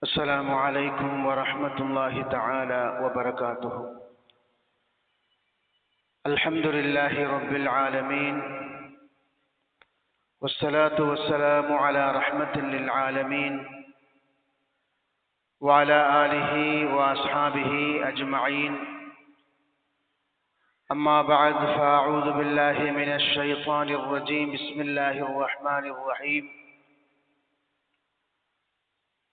السلام عليكم ورحمة الله تعالى وبركاته. الحمد لله رب العالمين، والصلاة والسلام على رحمة للعالمين وعلى آله وأصحابه أجمعين. أما بعد، فأعوذ بالله من الشيطان الرجيم. بسم الله الرحمن الرحيم.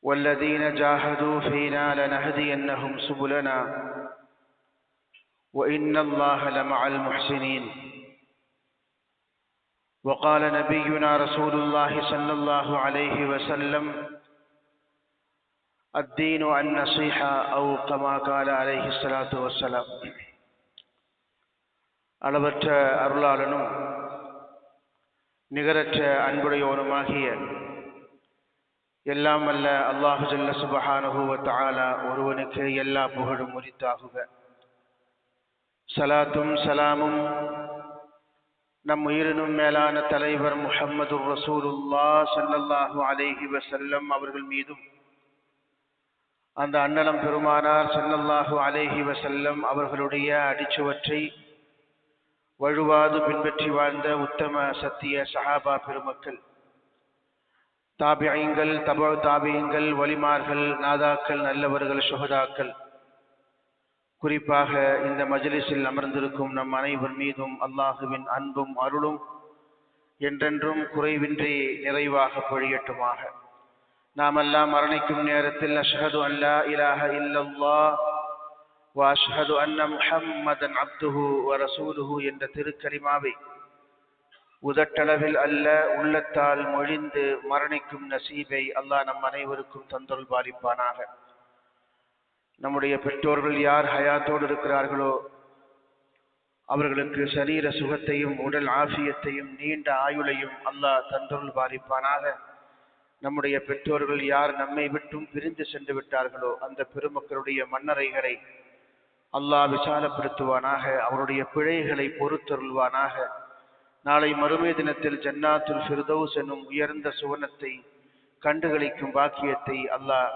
والذين جاهدوا فينا لنهدينهم سبلنا وإن الله لمع المحسنين. وقال نبينا رسول الله صلى الله عليه وسلم: الدين النصيحة، أو كما قال عليه الصلاة والسلام. அளவற்ற அருளாளனும் நிகரற்ற அன்புடையோனுமாகிய எல்லாம் வல்ல அல்லாஹு ஜல்ல சுப்ஹானஹு வ தஆலா ஒருவனுக்கு எல்லா புகழும் உரித்தாகுக. சலாத்தும் சலாமும் நம் உயிரினும் மேலான தலைவர் முஹம்மதுர் ரசூலுல்லாஹ் ஸல்லல்லாஹு அலைஹி வஸல்லம் அவர்கள் மீதும், அந்த அன்னலம் பெருமானார் ஸல்லல்லாஹு அலைஹி வஸல்லம் அவர்களுடைய அடிச்சுவற்றை வழுவாது பின்பற்றி வாழ்ந்த உத்தம சத்திய சஹாபா பெருமக்கள், தாபிஈன்கள், தபஉ தாபிஈன்கள், வலிமார்கள், நாதாக்கள், நல்லவர்கள், சுஹதாக்கள், குறிப்பாக இந்த மஜ்லிஸில் அமர்ந்திருக்கும் நம் அனைவர் மீதும் அல்லாஹுவின் அன்பும் அருளும் என்றென்றும் குறைவின்றி நிறைவாக பொழியட்டுமாக. நாமெல்லாம் மரணிக்கும் நேரத்தில் அஷ்ஹது அன் லா இலாஹ இல்லல்லாஹ் வ அஷ்ஹது அன்ன முஹம்மதன் அப்துஹு வ ரசூலுஹு என்ற திருக்கலிமாவை உதட்டளவில் அல்ல, உள்ளத்தால் மொழிந்து மரணிக்கும் நசீபை அல்லாஹ் நம் அனைவருக்கும் தந்தருள் பாலிப்பானாக. நம்முடைய பெற்றோர்கள் யார் ஹயாத்தோடு இருக்கிறார்களோ அவர்களுக்கு சரீர சுகத்தையும் உடல் ஆஃபியத்தையும் நீண்ட ஆயுளையும் அல்லாஹ் தந்தருள் பாலிப்பானாக. நம்முடைய பெற்றோர்கள் யார் நம்மை விட்டும் பிரிந்து சென்று விட்டார்களோ அந்த பெருமக்களுடைய மன்னரைகளை அல்லாஹ் விசாலப்படுத்துவானாக. அவருடைய பிழைகளை பொறுத்தருள்வானாக. நாளை மறுமை தினத்தில் ஜன்னாத்துல் ஃபிர்தௌஸ் என்னும் உயர்ந்த சுவனத்தை கண்டுகளிக்கும் பாக்கியத்தை அல்லாஹ்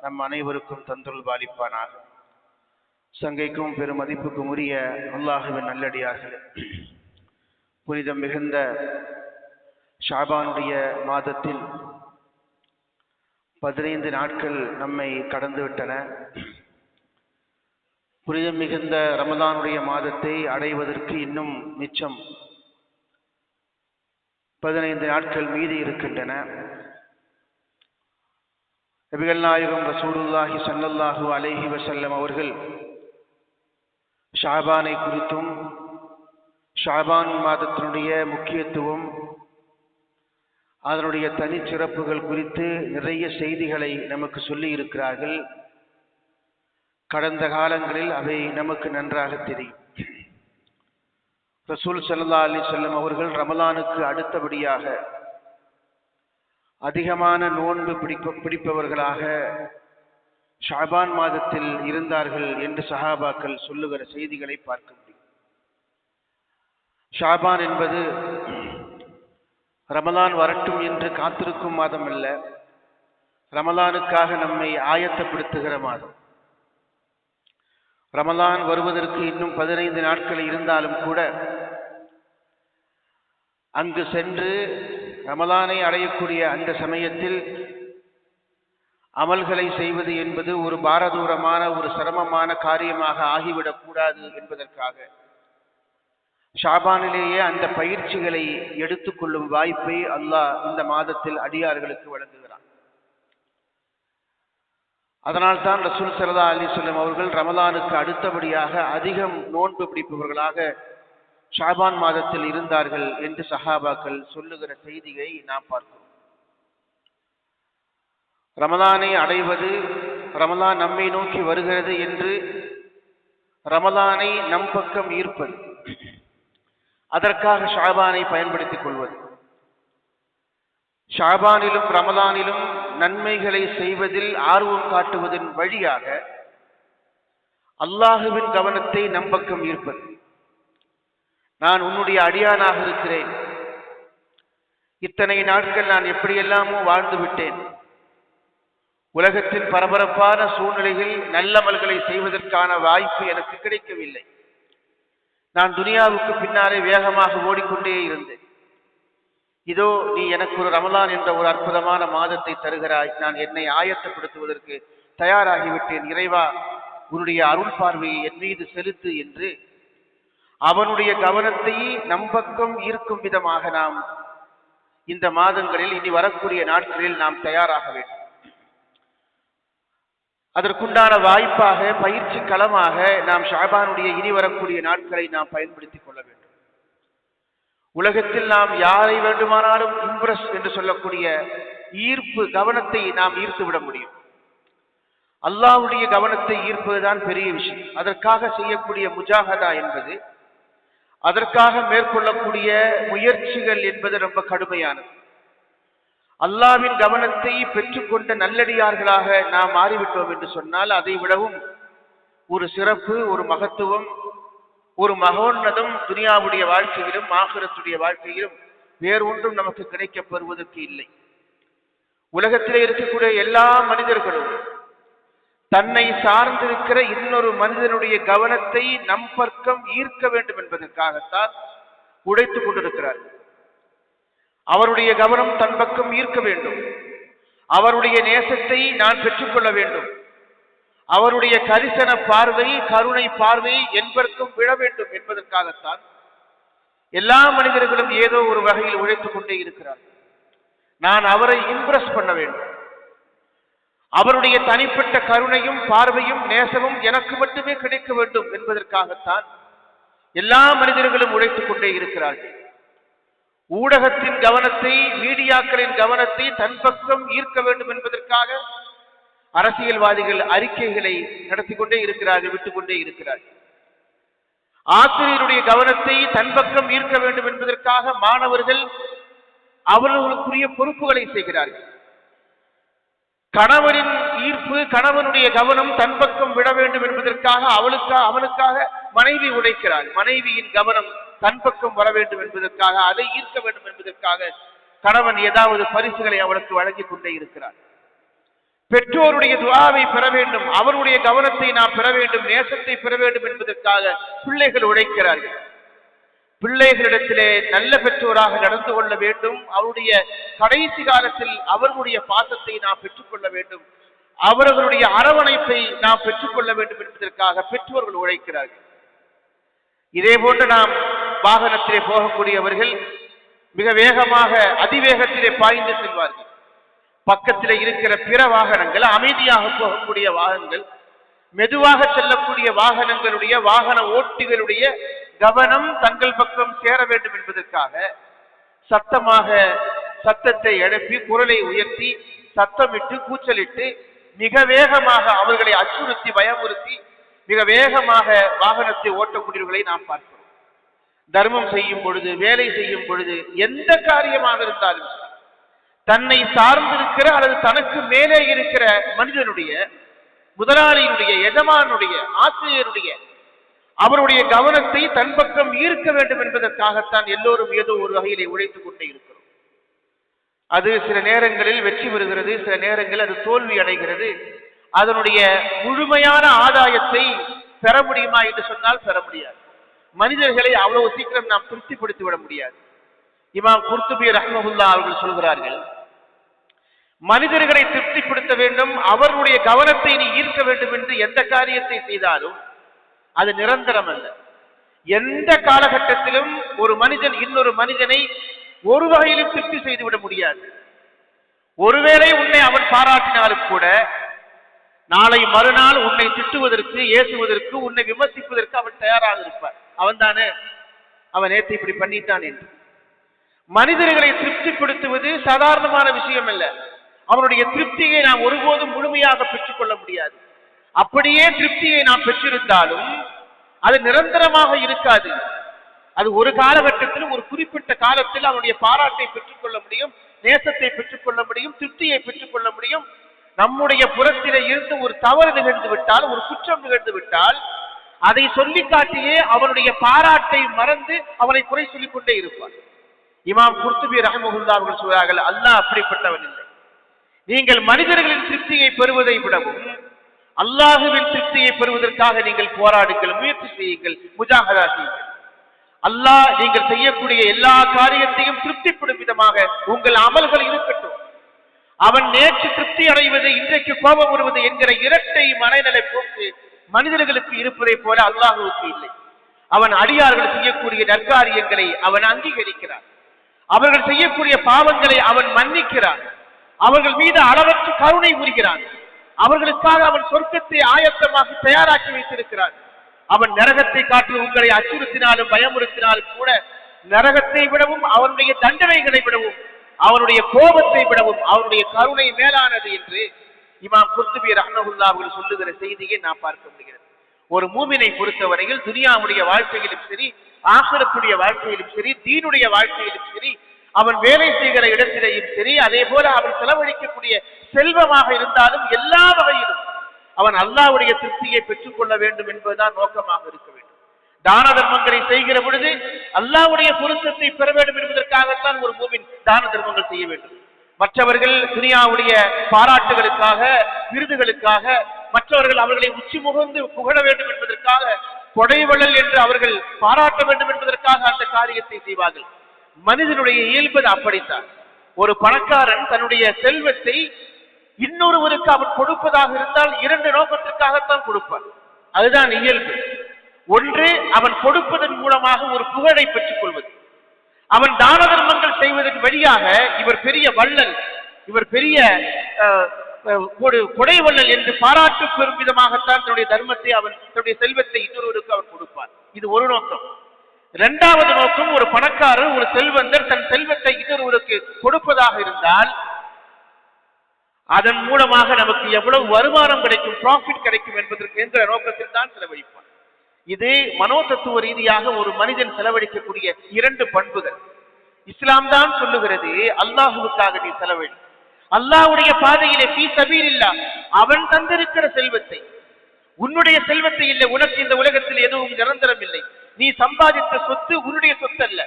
நம் அனைவருக்கும் தந்தருள் பாலிப்பானாக. சங்கைக்கும் பெருமதிப்புக்கும் உரிய அல்லாஹுவின் நல்லடியார்களே, புனிதம் மிகுந்த ஷாபானுடைய மாதத்தில் 15 நாட்கள் நம்மை கடந்துவிட்டன. புனிதம் மிகுந்த ரமதானுடைய மாதத்தை அடைவதற்கு இன்னும் மிச்சம் 15 நாட்கள் மீதி இருக்கின்றன. நபிகள் நாயகம் ரசூலுல்லாஹி ஸல்லல்லாஹு அலைஹி வஸல்லம் அவர்கள் ஷாபானை குறித்தும் ஷாபான் மாதத்தினுடைய முக்கியத்துவம், அதனுடைய தனிச்சிறப்புகள் குறித்து நிறைய செய்திகளை நமக்கு சொல்லி இருக்கிறார்கள். கடந்த காலங்களில் அவை நமக்கு நன்றாக தெரியும். ரசூல் ஸல்லல்லாஹு அலைஹி வஸல்லம் அவர்கள் ரமலானுக்கு அடுத்தபடியாக அதிகமான நோன்பு பிடிப்பவர்களாக ஷாபான் மாதத்தில் இருந்தார்கள் என்று சஹாபாக்கள் சொல்லுகிற செய்திகளை பார்க்க முடியும். ஷாபான் என்பது ரமலான் வரட்டும் என்று காத்திருக்கும் மாதம் அல்ல, ரமலானுக்காக நம்மை ஆயத்தப்படுத்துகிற மாதம். ரமலான் வருவதற்கு இன்னும் 15 நாட்கள் இருந்தாலும் கூட அங்கு சென்று ரமலானை அடையக்கூடிய அந்த சமயத்தில் அமல்களை செய்வது என்பது ஒரு பாரதூரமான, ஒரு சிரமமான காரியமாக ஆகிவிடக்கூடாது என்பதற்காக ஷாபானிலேயே அந்த பயிற்சிகளை எடுத்துக்கொள்ளும் வாய்ப்பை அல்லாஹ் இந்த மாதத்தில் அடியார்களுக்கு வழங்குகிறான். அதனால்தான் ரசூல் ஸல்லல்லாஹு அலைஹி வஸல்லம் அவர்கள் ரமலானுக்கு அடுத்தபடியாக அதிகம் நோன்பு பிடிப்பவர்களாக ஷாபான் மாதத்தில் இருந்தார்கள் என்று சஹாபாக்கள் சொல்லுகிற செய்தியை நாம் பார்க்கிறோம். ரமலானை அடைவது, ரமலான் நம்மை நோக்கி வருகிறது என்று ரமலானை நம் பக்கம் ஈர்ப்பது, அதற்காக ஷாபானை பயன்படுத்திக் கொள்வது, ஷாபானிலும் ரமலானிலும் நன்மைகளை செய்வதில் ஆர்வம் காட்டுவதன் வழியாக அல்லாஹுவின் கவனத்தை நம் பக்கம் ஈர்ப்பது. நான் உன்னுடைய அடியானாக இருக்கிறேன், இத்தனை நாட்கள் நான் எப்படியெல்லாமோ வாழ்ந்து விட்டேன், உலகத்தின் பரபரப்பான சூழ்நிலையில் நல்லமல்களை செய்வதற்கான வாய்ப்பு எனக்கு கிடைக்கவில்லை. நான் துனியாவுக்கு பின்னாலே வேகமாக ஓடிக்கொண்டே இருந்தேன். இதோ நீ எனக்கு ஒரு ரமலான் என்ற ஒரு அற்புதமான மாதத்தை தருகிறாய், நான் என்னை ஆயத்தப்படுத்துவதற்கு தயாராகிவிட்டேன். இறைவா, உன்னுடைய அருள் பார்வையை என் மீது செலுத்து என்று அவனுடைய கவனத்தை நம் பக்கம் ஈர்க்கும் விதமாக நாம் இந்த மாதங்களில், இனி வரக்கூடிய நாட்களில் நாம் தயாராக வேண்டும். அதற்குண்டான வாய்ப்பாக, பயிற்சி களமாக நாம் ஷாபானுடைய இனி வரக்கூடிய நாட்களை நாம் பயன்படுத்திக் கொள்ள வேண்டும். உலகத்தில் நாம் யாரை வேண்டுமானாலும் இம்ப்ரெஸ் என்று சொல்லக்கூடிய ஈர்ப்பு கவனத்தை நாம் ஈர்த்து விட முடியும். அல்லாஹ்வுடைய கவனத்தை ஈர்ப்பதுதான் பெரிய விஷயம். அதற்காக செய்யக்கூடிய முஜாஹதா என்பது, அதற்காக மேற்கொள்ளக்கூடிய முயற்சிகள் என்பது ரொம்ப கடுமையானது. அல்லாஹ்வின் கவனத்தை பெற்றுக்கொண்ட நல்லடியார்களாக நாம் மாறிவிட்டோம் என்று சொன்னால் அதை விடவும் ஒரு சிறப்பு, ஒரு மகத்துவம், ஒரு மகோன்னதம் துனியாவுடைய வாழ்க்கையிலும் ஆகிரத்துடைய வாழ்க்கையிலும் வேறு ஒன்றும் நமக்கு கிடைக்கப் பெறுவதற்கு இல்லை. உலகத்திலே இருக்கக்கூடிய எல்லா மனிதர்களும் தன்னை சார்ந்திருக்கிற இன்னொரு மனிதனுடைய கவனத்தை நம் பக்கம் ஈர்க்க வேண்டும் என்பதற்காகத்தான் உழைத்துக் கொண்டிருக்கிறார். அவருடைய கவனம் தன் பக்கம் ஈர்க்க வேண்டும், அவருடைய நேசத்தை நான் பெற்றுக்கொள்ள வேண்டும், அவருடைய கரிசன பார்வை, கருணை பார்வை என்பதற்கும் விழ வேண்டும் என்பதற்காகத்தான் எல்லா மனிதர்களும் ஏதோ ஒரு வகையில் உழைத்துக் கொண்டே இருக்கிறார். நான் அவரை இம்ப்ரெஸ் பண்ண வேண்டும், அவருடைய தனிப்பட்ட கருணையும் பார்வையும் நேசமும் எனக்கு மட்டுமே கிடைக்க வேண்டும் என்பதற்காகத்தான் எல்லா மனிதர்களும் உழைத்துக் கொண்டே இருக்கிறார்கள். ஊடகத்தின் கவனத்தை, மீடியாக்களின் கவனத்தை தன் பக்கம் ஈர்க்க வேண்டும் என்பதற்காக அரசியல்வாதிகள் அறிக்கைகளை நடத்தி கொண்டே இருக்கிறார்கள், விட்டுக் கொண்டே இருக்கிறார்கள். ஆசிரியருடைய கவனத்தை தன் பக்கம் ஈர்க்க வேண்டும் என்பதற்காக மாணவர்கள் அவர்களுக்குரிய பொறுப்புகளை செய்கிறார்கள். கணவனின் ஈர்ப்பு, கணவனுடைய கவனம் தன் பக்கம் விட வேண்டும் என்பதற்காக அவனுக்காக மனைவி உழைக்கிறாள். மனைவியின் கவனம் தன் பக்கம் வர வேண்டும் என்பதற்காக, அதை ஈர்க்க வேண்டும் என்பதற்காக கணவன் ஏதாவது பரிசுகளை அவளுக்கு வழங்கிக் கொண்டே இருக்கிறார். பெற்றோருடைய துஆவை பெற வேண்டும், அவருடைய கவனத்தை நாம் பெற வேண்டும், நேசத்தை பெற வேண்டும் என்பதற்காக பிள்ளைகள் உழைக்கிறார்கள். பிள்ளைகளிடத்திலே நல்ல பெற்றோராக நடந்து கொள்ள வேண்டும், அவருடைய கடைசி காலத்தில் அவர்களுடைய பாசத்தை நாம் பெற்றுக்கொள்ள வேண்டும், அவர்களுடைய அரவணைப்பை நாம் பெற்றுக்கொள்ள வேண்டும் என்பதற்காக பெற்றோர்கள் உழைக்கிறார்கள். இதே போன்று நாம் வாகனத்திலே போகக்கூடியவர்கள் மிக வேகமாக அதிவேகத்திலே பாய்ந்து செல்வார்கள். பக்கத்திலே இருக்கிற பிற வாகனங்கள், அமைதியாக போகக்கூடிய வாகனங்கள், மெதுவாக செல்லக்கூடிய வாகனங்களுடைய வாகன ஓட்டிகளுடைய கவனம் தங்கள் பக்கம் சேர வேண்டும் என்பதற்காக சத்தமாக சத்தத்தை எழுப்பி, குரலை உயர்த்தி, சத்தமிட்டு, கூச்சலிட்டு மிக வேகமாக அவர்களை அச்சுறுத்தி, பயமுறுத்தி மிக வேகமாக வாகனத்தை ஓட்டக்கூடியவர்களை நாம் பார்க்கிறோம். தர்மம் செய்யும் பொழுது, வேலை செய்யும் பொழுது, எந்த காரியமாக இருந்தாலும் தன்னை சார்ந்திருக்கிற அல்லது தனக்கு மேலே இருக்கிற மனிதனுடைய, முதலாளியினுடைய, எஜமானுடைய, ஆசிரியருடைய, அவருடைய கவனத்தை தன் பக்கம் ஈர்க்க வேண்டும் என்பதற்காகத்தான் எல்லோரும் ஏதோ ஒரு வகையிலே உழைத்துக் கொண்டே இருக்கிறோம். அது சில நேரங்களில் வெற்றி பெறுகிறது, சில நேரங்களில் அது தோல்வி அடைகிறது. அதனுடைய முழுமையான ஆதாயத்தை பெற முடியுமா என்று சொன்னால் பெற முடியாது. மனிதர்களை அவ்வளவு சீக்கிரம் நாம் திருப்திப்படுத்தி விட முடியாது. இமாம் குர்துபி ரஹ்மஹுல்லாஹ் அவர்கள் சொல்கிறார்கள், மனிதர்களை திருப்திப்படுத்த வேண்டும், அவர்களுடைய கவனத்தை நீ ஈர்க்க வேண்டும் என்று எந்த காரியத்தை செய்தாலும் அது நிரந்தரம் அல்ல. எந்த காலகட்டத்திலும் ஒரு மனிதன் இன்னொரு மனிதனை ஒரு வகையிலும் திருப்தி செய்துவிட முடியாது. ஒருவேளை உன்னை அவன் பாராட்டினாலும் கூட நாளை மறுநாள் உன்னை திட்டுவதற்கு, ஏசுவதற்கு, உன்னை விமர்சிப்பதற்கு அவன் தயாராக இருப்பார். அவன் தானே, அவன் நேற்று இப்படி பண்ணிட்டான் என்று. மனிதர்களை திருப்திப்படுத்துவது சாதாரணமான விஷயம் அல்ல. அவனுடைய திருப்தியை நாம் ஒருபோதும் முழுமையாக பெற்றுக்கொள்ள முடியாது. அப்படியே திருப்தியை நாம் பெற்றிருந்தாலும் அது நிரந்தரமாக இருக்காது. அது ஒரு காலகட்டத்தில், ஒரு குறிப்பிட்ட காலத்தில் அவனுடைய பாராட்டை பெற்றுக்கொள்ள முடியும், நேசத்தை பெற்றுக்கொள்ள முடியும், திருப்தியை பெற்றுக்கொள்ள முடியும். நம்முடைய புறத்திலே இருந்து ஒரு தவறு நிகழ்ந்து விட்டால், ஒரு குற்றம் நிகழ்ந்து விட்டால், அதை சொல்லி காட்டியே அவனுடைய பாராட்டை மறந்து அவனை குறை சொல்லிக் கொண்டே இருப்பான். இமாம் குர்துபி ரஹ்மத்துல்லாஹி அவர்கள் சொல்கிறார்கள், அல்லாஹ் அப்படிப்பட்டவன் இல்லை. நீங்கள் மனிதர்களின் திருப்தியை பெறுவதை விடவும் அல்லாஹுவின் திருப்தியை பெறுவதற்காக நீங்கள் போராடுங்கள், முயற்சி செய்யுங்கள், முஜாஹதா செய்யுங்கள். அல்லாஹ் நீங்கள் செய்யக்கூடிய எல்லா காரியத்தையும் திருப்திப்படும் விதமாக உங்கள் அமல்கள் இருக்கட்டும். அவன் நேற்று திருப்தி அடைவது, இன்றைக்கு கோபம் வருவது என்கிற இரட்டை மனநிலை போக்கு மனிதர்களுக்கு இருப்பதை போல அல்லாஹுவுக்கு இல்லை. அவன் அடியார்கள் செய்யக்கூடிய நற்காரியங்களை அவன் அங்கீகரிக்கிறான். அவர்கள் செய்யக்கூடிய பாவங்களை அவன் மன்னிக்கிறான். அவர்கள் மீது அளவற்ற கருணை புரிகிறான். அவர்களுக்காக அவன் சொர்க்கத்தை ஆயத்தமாக தயாராக்கி வைத்திருக்கிறான். அவன் நரகத்தை காட்டி உங்களை அச்சுறுத்தினாலும் பயமுறுத்தினாலும் கூட நரகத்தை விடவும் அவனுடைய தண்டனைகளை விடவும் அவனுடைய கோபத்தை விடவும் அவனுடைய கருணை மேலானது என்று இமாம் குர்துபி ரஹ்மத்துல்லாஹி அவர்கள் சொல்லுகிற செய்தியை நாம் பார்க்க முடிகிறது. ஒரு மூமினை பொறுத்தவரையில் துனியாவுடைய வாழ்க்கையிலும் சரி, ஆகிரத்துடைய வாழ்க்கையிலும் சரி, தீனுடைய வாழ்க்கையிலும் சரி, அவன் வேலை செய்கிற இடத்திலேயும் சரி, அதே போல அவன் செலவழிக்கக்கூடிய செல்வமாக இருந்தாலும் எல்லா வகையிலும் அவன் அல்லாஹ்வுடைய திருப்தியை பெற்றுக் கொள்ள வேண்டும் என்பதுதான் நோக்கமாக இருக்க வேண்டும். தான தர்மங்களை செய்கிற பொழுது அல்லாஹ்வுடைய பொருத்தத்தை பெற வேண்டும் என்பதற்காகத்தான் ஒரு மூமின் தான தர்மங்கள் செய்ய வேண்டும். மற்றவர்கள் துனியாவுடைய பாராட்டுகளுக்காக, விருதுகளுக்காக, மற்றவர்கள் அவர்களை உச்சி முகர்ந்து புகழ வேண்டும் என்பதற்காக, கொடைவள்ளல் என்று அவர்கள் பாராட்ட வேண்டும் என்பதற்காக அந்த காரியத்தை செய்வார்கள். மனிதனுடைய இயல்பது அப்படித்தான். ஒரு பணக்காரன் தன்னுடைய செல்வத்தை இன்னொருவருக்கு அவன் கொடுப்பதாக இருந்தால் இரண்டு நோக்கத்திற்காகத்தான் கொடுப்பான். அதுதான் இயல்பு. ஒன்று, அவன் கொடுப்பதன் மூலமாக ஒரு புகழை பெற்றுக் கொள்வது. அவன் தான தர்மங்கள் செய்வதன் வழியாக இவர் பெரிய வள்ளல், இவர் பெரிய கொடை வள்ளல் என்று பாராட்டு பெறும் விதமாகத்தான் தன்னுடைய தர்மத்தை, அவன் தன்னுடைய செல்வத்தை இன்னொருவருக்கு அவன் கொடுப்பான். இது ஒரு நோக்கம். இரண்டாவது நோக்கம், ஒரு பணக்காரர், ஒரு செல்வந்தர் தன் செல்வத்தை இன்னொருவருக்கு கொடுப்பதாக இருந்தால் அதன் மூலமாக நமக்கு எவ்வளவு வருமானம் கிடைக்கும், ப்ராஃபிட் கிடைக்கும் என்பதற்கு என்ற நோக்கத்தில் தான் செலவழிப்பான். இது மனோதத்துவ ரீதியாக ஒரு மனிதன் செலவழிக்கக்கூடிய இரண்டு பண்புகள். இஸ்லாம் தான் சொல்லுகிறது, அல்லாஹுவுக்காக நீ செலவழி, அல்லாஹ்வுடைய பாதையிலே ஃபீ சபீலில்லாஹ், அவன் தந்திருக்கிற செல்வத்தை, உன்னுடைய செல்வத்தை இல்லை. உனக்கு இந்த உலகத்தில் எதுவும் நிரந்தரம் இல்லை. நீ சம்பாதித்த சொத்து உன்னுடைய சொத்து அல்ல.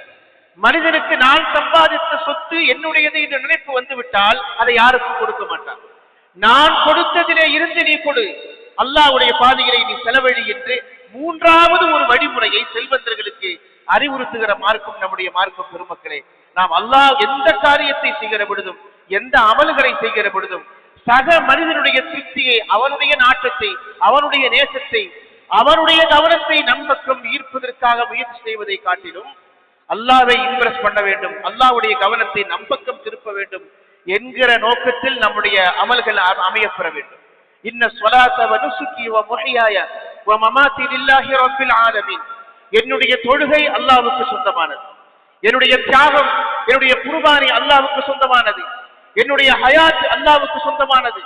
மனிதனுக்கு நான் சம்பாதித்த சொத்து என்னுடையது என்ற நினைப்பு வந்துவிட்டால் அதை யாருக்கும் கொடுக்க மாட்டான். நான் கொடுத்ததிலே இருந்து நீ கொடு, அல்லாஹ்வுடைய பாதையிலே நீ செலவழி என்று மூன்றாவது ஒரு வழிமுறையை செல்வந்தர்களுக்கு அறிவுறுத்துகிற மார்க்கம் நம்முடைய மார்க்கம். பெருமக்களே, நாம் அல்லாஹ் எந்த காரியத்தை செய்கிற பொழுதும், எந்த அமல்களை செய்கிற பொழுதும் சக மனிதனுடைய திருப்தியை, அவனுடைய நாட்டத்தை, அவனுடைய நேசத்தை, அவனுடைய கவனத்தை நம் பக்கம் ஈர்ப்பதற்காக முயற்சி செய்வதை காட்டிலும் அல்லாஹ்வை இம்ப்ரெஸ் பண்ண வேண்டும், அல்லாஹ்வுடைய கவனத்தை நம் பக்கம் திருப்ப வேண்டும் என்கிற நோக்கத்தில் நம்முடைய அமல்கள் அமையப்பெற வேண்டும். இன்ன ஸலாத வ நுஸுகி வ முஹ்யாய வ மமாத்தி லில்லாஹி ரப்பில் ஆலமீன். என்னுடைய தொழுகை அல்லாஹ்வுக்கு சொந்தமானது, என்னுடைய தியாகம், என்னுடைய குர்பானி அல்லாஹ்வுக்கு சொந்தமானது, என்னுடைய ஹயாத் அல்லாஹ்வுக்கு சொந்தமானது,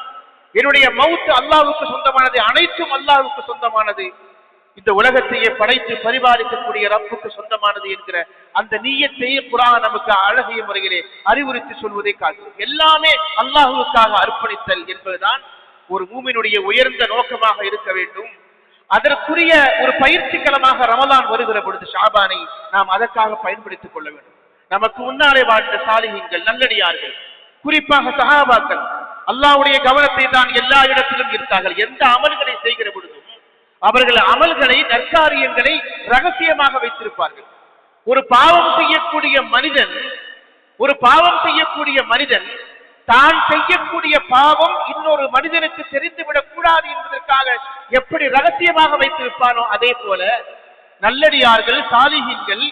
என்னுடைய மவுத் அல்லாஹ்வுக்கு சொந்தமானது, அனைத்தும் அல்லாஹ்வுக்கு சொந்தமானது. இந்த உலகத்தையே படைத்து பரிபாலிக்கக்கூடிய ரப்புக்கு சொந்தமானது என்கிற அந்த நீயத்தை குர்ஆன் நமக்கு அழகிய முறையிலே அறிவுறுத்தி சொல்வதை காட்டும். எல்லாமே அல்லாஹ்வுக்காக அர்ப்பணித்தல் என்பதுதான் ஒரு மூமினுடைய உயர்ந்த நோக்கமாக இருக்க வேண்டும். அதற்குரிய ஒரு பயிற்சி களமாக ரமலான் வருகிற பொழுது ஷாபானை நாம் அதற்காக பயன்படுத்திக் கொள்ள வேண்டும். நமக்கு முன்னாலே வாழ்ந்த சாலிஹீன்கள், நல்லடியார்கள், குறிப்பாக சஹாபாக்கள் அல்லாஹ்வுடைய கவனத்தை தான் எல்லா இடத்திலும் இருந்தார்கள். எந்த அமல்களை செய்கிற பொழுதும் அவர்கள் அமல்களை, நற்காரியங்களை ரகசியமாக வைத்திருப்பார்கள். ஒரு பாவம் செய்யக்கூடிய மனிதன் தான் செய்யக்கூடிய பாவம் இன்னொரு மனிதனுக்கு தெரிந்துவிடக் கூடாது என்பதற்காக எப்படி ரகசியமாக வைத்திருப்பானோ அதே போல நல்லடியார்கள், சாலிஹீன்கள்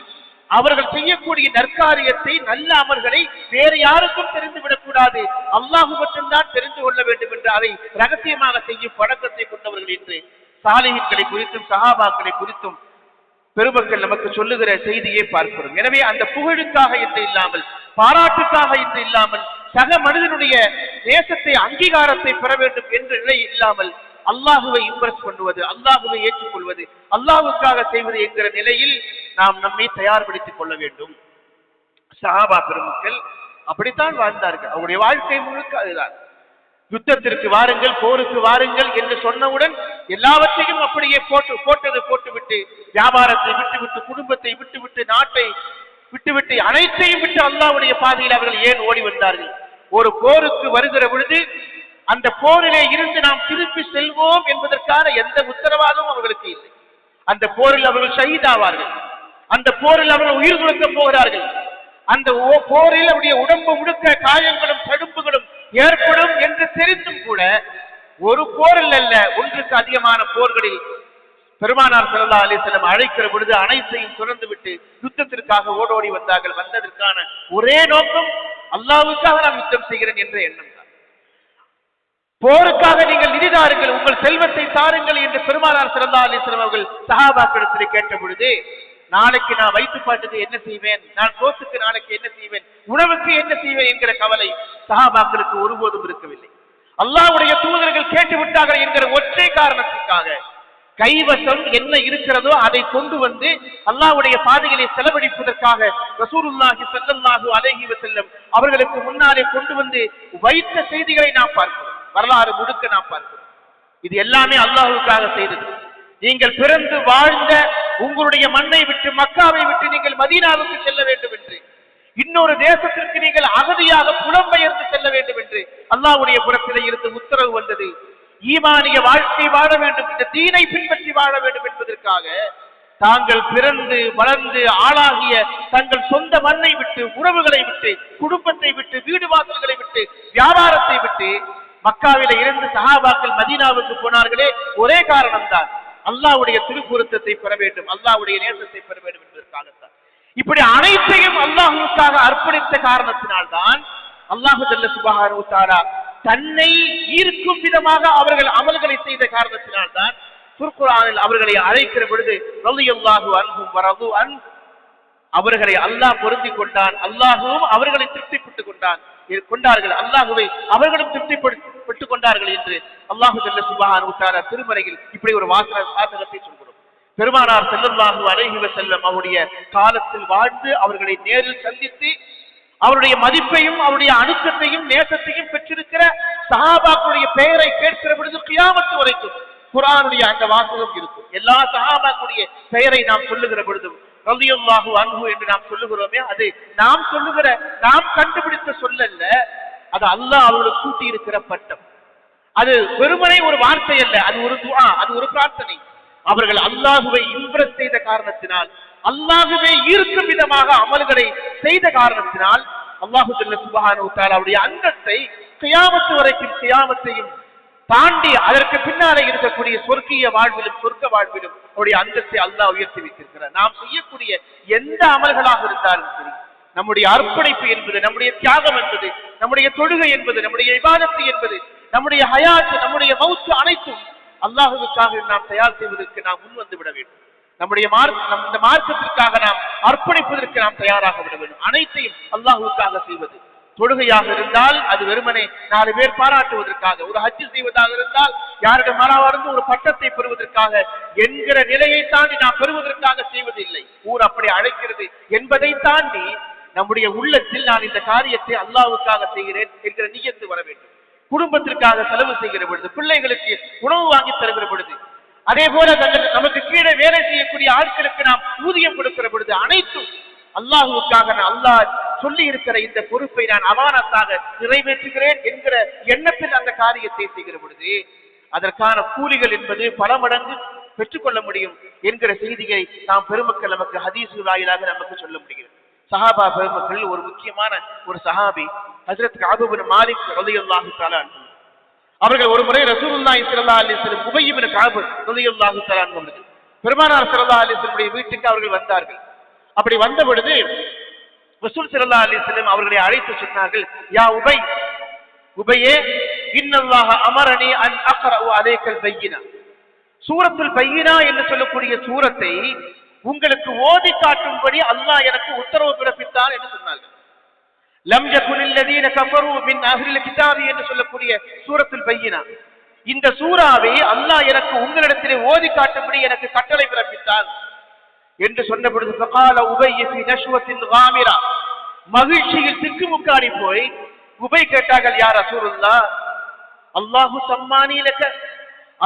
அவர்கள் செய்யக்கூடிய நற்காரியத்தை, நல்ல அமல்களை வேறு யாருக்கும் தெரிந்துவிடக் கூடாது, அல்லாஹ் மட்டும்தான் தெரிந்து கொள்ள வேண்டும் என்று அதை ரகசியமாக செய்யும் பழக்கத்தை கொண்டவர்கள் என்று சாலிஹீன்களை குறித்தும் சஹாபாக்களை குறித்தும் பெருமக்கள் நமக்கு சொல்லுகிற செய்தியை பார்க்கிறோம். எனவே அந்த புகழுக்காக என்று இல்லாமல், பாராட்டுக்காக என்று இல்லாமல், சக மனிதனுடைய நேசத்தை, அங்கீகாரத்தை பெற வேண்டும் என்ற நிலை இல்லாமல் அல்லாஹுவை இம்ப்ரெஸ் பண்ணுவது, அல்லாஹுவை ஏற்றுக்கொள்வது, அல்லாஹுக்காக செய்வது என்கிற நிலையில் நாம் நம்மை தயார்படுத்திக் கொள்ள வேண்டும். சஹாபா பெருமக்கள் அப்படித்தான் வாழ்ந்தார்கள். அவருடைய வாழ்க்கை முழுக்க அதுதான். யுத்தத்திற்கு வாருங்கள், போருக்கு வாருங்கள் என்று சொன்னவுடன் எல்லாவற்றையும் அப்படியே போட்டுவிட்டு, வியாபாரத்தை விட்டுவிட்டு, குடும்பத்தை விட்டுவிட்டு, நாட்டை விட்டுவிட்டு, அனைத்தையும் விட்டு அல்லாஹ்வுடைய பாதையில் அவர்கள் ஏன் ஓடி வந்தார்கள்? ஒரு போருக்கு வருகிற பொழுது அந்த போரிலே இருந்து நாம் திருப்பி செல்வோம் என்பதற்கான எந்த உத்தரவாதமும் அவர்களுக்கு இல்லை. அந்த போரில் அவர்கள் ஷஹீதாவார்கள், அந்த போரில் அவர்கள் உயிர் கொடுக்க போகிறார்கள், அந்த போரில் அவருடைய உடம்பு முழுக்க காயங்களும் தடுப்புகளும் ஏற்படும் என்று தெரிந்தும் கூட ஒரு போரில் அல்ல, ஒன்றுக்கு அதிகமான போர்களில் பெருமானார் ஸல்லல்லாஹு அலைஹி வஸல்லம் அழைக்கிற பொழுது அனைத்தையும் துறந்து விட்டு யுத்தத்திற்காக ஓடோடி வந்தார்கள். வந்ததற்கான ஒரே நோக்கம் அல்லாஹ்வுக்காக நான் யுத்தம் செய்கிறேன் என்ற எண்ணம் தான். போருக்காக நீங்கள் நிதி தாருங்கள், உங்கள் செல்வத்தை தாருங்கள் என்று பெருமானார் ஸல்லல்லாஹு அலைஹி வஸல்லம் அவர்கள் சஹாபாக்களிடத்தில் கேட்ட பொழுது, நாளைக்கு நான் வயிற்றுப்பாட்டுக்கு என்ன செய்வேன், நான் சோத்துக்கு நாளைக்கு என்ன செய்வேன், உணவுக்கு என்ன செய்வேன் என்கிற கவலை சஹாபாக்களுக்கு ஒருபோதும் இருக்கவில்லை. அல்லாஹ்வுடைய தூதர்கள் கேட்டு விட்டார்கள் என்கிற ஒற்றை காரணத்திற்காக கைவசம் என்ன இருக்கிறதோ அதை கொண்டு வந்து அல்லாஹ்வுடைய பாதைகளை செலவழிப்பதற்காக ரசூலுல்லாஹி ஸல்லல்லாஹு அலைஹி வஸல்லம் அவர்களுக்கு முன்னாலே கொண்டு வந்து வைத்த செய்திகளை நாம் பார்க்கிறோம். வரலாறு முழுக்க நாம் பார்க்கிறோம். இது எல்லாமே அல்லாஹ்வுக்காக செய்தது. நீங்கள் பிறந்து வாழ்ந்த உங்களுடைய மண்ணை விட்டு, மக்காவை விட்டு நீங்கள் மதீனாவுக்கு செல்ல வேண்டும் என்று, இன்னொரு தேசத்திற்கு நீங்கள் அகதியாக புலம்பெயர்ந்து செல்ல வேண்டும் என்று அல்லாஹ்வுடைய புறத்திலே இருந்து உத்தரவு வந்தது. ஈமானிய வாழ்க்கை வாழ வேண்டும், இந்த தீனை பின்பற்றி வாழ வேண்டும் என்பதற்காக தாங்கள் பிறந்து வளர்ந்து ஆளாகிய தங்கள் சொந்த மண்ணை விட்டு, உறவுகளை விட்டு, குடும்பத்தை விட்டு, வீடு வாசல்களை விட்டு, வியாபாரத்தை விட்டு மக்காவில இருந்து சஹாபாக்கள் மதீனாவுக்கு போனார்களே, ஒரே காரணம்தான், அல்லாஹ்வுடைய திருப்பொருத்தத்தை பெற வேண்டும், அல்லாஹ்வுடைய நேசத்தை பெற வேண்டும் என்பதற்காகத்தான். இப்படி அனைத்தையும் அல்லாஹ்வுக்காக அர்ப்பணித்த காரணத்தினால்தான் அல்லாஹ் ஜல்ல சுப்ஹானஹு வ தஆலா தன்னை ஈர்க்கும் விதமாக அவர்கள் அமல்களை செய்த காரணத்தினால்தான் திருக்குர்ஆனில் அவர்களை அழைக்கிற பொழுது ரலியல்லாஹு அன்ஹும் வ ரது அன், அவர்களை அல்லாஹ் பொருந்திக் கொண்டான், அல்லாஹ்வும் அவர்களை திருப்திப்பட்டுக் கொண்டார்கள், அல்லாஹ்வை அவர்களும் திருப்திப்பட்டுக் கொண்டார்கள் என்று அல்லாஹ் ஜல்ல சுப்ஹானஹு வ தஆலா திருமறையில் இப்படி ஒரு வாசகத்தை சொல்கிறோம். பெருமானார் ஸல்லல்லாஹு அலைஹி வஸல்லம் அவருடைய காலத்தில் வாழ்ந்து அவர்களை நேரில் சந்தித்து அவருடைய மதிப்பையும் அவருடைய அணுக்கத்தையும் நேசத்தையும் பெற்றிருக்கிற சஹாபாக்களுடைய பெயரை கேட்கிற பொழுது கியாமத் வரைக்கும் குர்ஆனுடைய அந்த வாசகம் இருக்கும். எல்லா சஹாபாக்களுடைய பெயரை நாம் சொல்லுகிற பொழுதும் ரலியல்லாஹு அன்ஹு என்று நாம் சொல்லுகிறோமே, அது நாம் சொல்லுகிற, நாம் கண்டுபிடித்த சொல்லல்ல, அது அல்லாஹ் அவர்களுக்கு கூட்டி இருக்கிற பட்டம். அது வெறுமனே ஒரு வார்த்தை அல்ல, அது ஒரு துஆ, அது ஒரு பிரார்த்தனை. அவர்கள் அல்லாஹுவை இம்ப்ரெஸ் செய்த காரணத்தினால், அல்லாஹுவை ஈர்க்கும் விதமாக அமல்களை செய்த காரணத்தினால் அல்லாஹு ஜல்ல சுப்ஹானஹு வ தஆலா அவருடைய அந்தத்தை கியாமத் வரைக்கும், கியாமத்தையும் தாண்டி அதற்கு பின்னாலே இருக்கக்கூடிய சொர்க்கிய வாழ்விலும் சொர்க்க வாழ்விலும் அவருடைய அந்தத்தை அல்லாஹ் உயர்த்தி வைத்திருக்கிறார். நாம் செய்யக்கூடிய எந்த அமல்களாக இருந்தாலும் சரி, நம்முடைய அர்ப்பணிப்பு என்பது, நம்முடைய தியாகம் என்பது, நம்முடைய தொழுகை என்பது, நம்முடைய இபாதத்து என்பது, நம்முடைய ஹயாத், நம்முடைய மௌத் அனைத்தும் அல்லாஹுவுக்காக நாம் தயார் செய்வதற்கு நாம் முன் வந்து விட வேண்டும். நம்முடைய இந்த மார்க்கத்திற்காக நாம் அர்ப்பணிப்பதற்கு நாம் தயாராக விட வேண்டும். அனைத்தையும் அல்லாஹுவுக்காக செய்வது. தொழுகையாக இருந்தால் அது வெறுமனே 4 பேர் பாராட்டுவதற்காக, ஒரு ஹஜ் செய்வதாக இருந்தால் யாருடைய மனவார்ந்து ஒரு பட்டத்தை பெறுவதற்காக என்கிற நிலையை தாண்டி நாம் பெறுவதற்காக செய்வதில்லை. ஊர் அப்படி அழைக்கிறது என்பதை தாண்டி நம்முடைய உள்ளத்தில் நான் இந்த காரியத்தை அல்லாஹ்வுக்காக செய்கிறேன் என்கிற நியத்து வர வேண்டும். குடும்பத்திற்காக செலவு செய்கிற பொழுது, பிள்ளைகளுக்கு உணவு வாங்கி தருகிற பொழுது, அதே போல நமக்கு கீழே வேலை செய்யக்கூடிய ஆட்களுக்கு நாம் ஊதியம் கொடுக்கிற பொழுது, அனைத்தும் அல்லாஹுவுக்காக அல்லாஹ் சொல்லி இருக்கிற இந்த பொறுப்பை நான் அமானத்தாக நிறைவேற்றுகிறேன் என்கிற எண்ணத்தில் அந்த காரியத்தை செய்கிற பொழுது அதற்கான கூலிகள் என்பது பல மடங்கு பெற்றுக்கொள்ள முடியும் என்கிற செய்தியை நாம் பெருமக்கள் நமக்கு ஹதீஸ் வாயிலாக நமக்கு சொல்ல முடிகிறது. சஹாபா பெருமக்கள் ஒரு முக்கியமான ஒரு சஹாபி ஹஜ்ரத் கஅப் இப்னு மாலிக் ரலியல்லாஹு தஆலா அன்ஹு அவர்கள் ஒரு முறை ரசூலுல்லாஹி ஸல்லல்லாஹு அலைஹி வஸல்லம் உபை இப்னு கஅப் ரலியல்லாஹு தஆலா அன்ஹு பெருமானார் ஸல்லல்லாஹு அலைஹி வஸல்லம் வீட்டுக்கு அவர்கள் வந்தார்கள். அப்படி வந்த பொழுது ரசூல் ஸல்லல்லாஹு அலைஹி வஸல்லம் அவர்களை அழைத்து சொன்னார்கள், யா உபையே, இன்னல்லாஹ அமரனி அன் அக்ரஉ அலைக்கல் பையினா, சூரத்துல் பையினா என்று சொல்லக்கூடிய சூரத்தை உங்களுக்கு ஓதி காட்டும்படி அல்லாஹ் எனக்கு உத்தரவு பிறப்பித்தார் என்று சொன்னார்கள். லம் யகுனில் லதீன கஃபரு மின் அஹ்லில் கிதாபி என்று சொல்லக்கூடிய சூரத்துல் பையினா, இந்த சூறாவை அல்லாஹ் எனக்கு உங்களிடத்திலே ஓதி காட்டும்படி எனக்கு கட்டளை பிறப்பித்தான் என்று சொன்ன பொழுது ஃபகால உபை ஃபி நஷ்வத்தின் காமிரா, மகிழ்ச்சியில் திக்குமுக்காடி போய் உபை கேட்டார்கள், யா ரசூலுல்லாஹ், அல்லாஹு சம்மானி லக,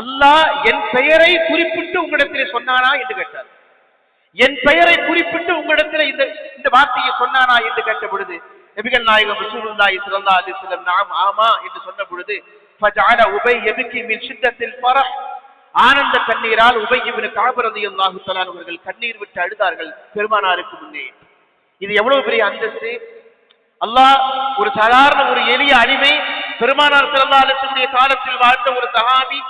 அல்லாஹ் என் பெயரை குறிப்பிட்டு உங்களிடத்திலே சொன்னானா என்று கேட்டார். என் பெயரை குறிப்பிட்டு உங்களிடத்தில் இந்த வார்த்தையை சொன்னானா என்று கேட்ட பொழுது நபிகள் நாயகம் ரசூலுல்லாஹி ஸல்லல்லாஹு அலைஹி வஸல்லம் நாம் ஆமா என்று சொன்ன பொழுது ஃபஜஅல உபை யப்கி மின் ஷித்தத்தில் ஃபரஹ், ஆனந்த கண்ணீரால் உபை இப்னு கஅப் ரலியல்லாஹு தஆலா அவர்கள் கண்ணீர் விட்டு அழுதார்கள் பெருமானாருக்கு முன்னே. இது எவ்வளவு பெரிய அந்தஸ்து! அல்லாஹ் ஒரு சாதாரண ஒரு எளிய அடிமை, பெருமானார் ஸல்லல்லாஹு அலைஹி வஸல்லம் காலத்தில் வாழ்ந்த ஒரு சஹாபி,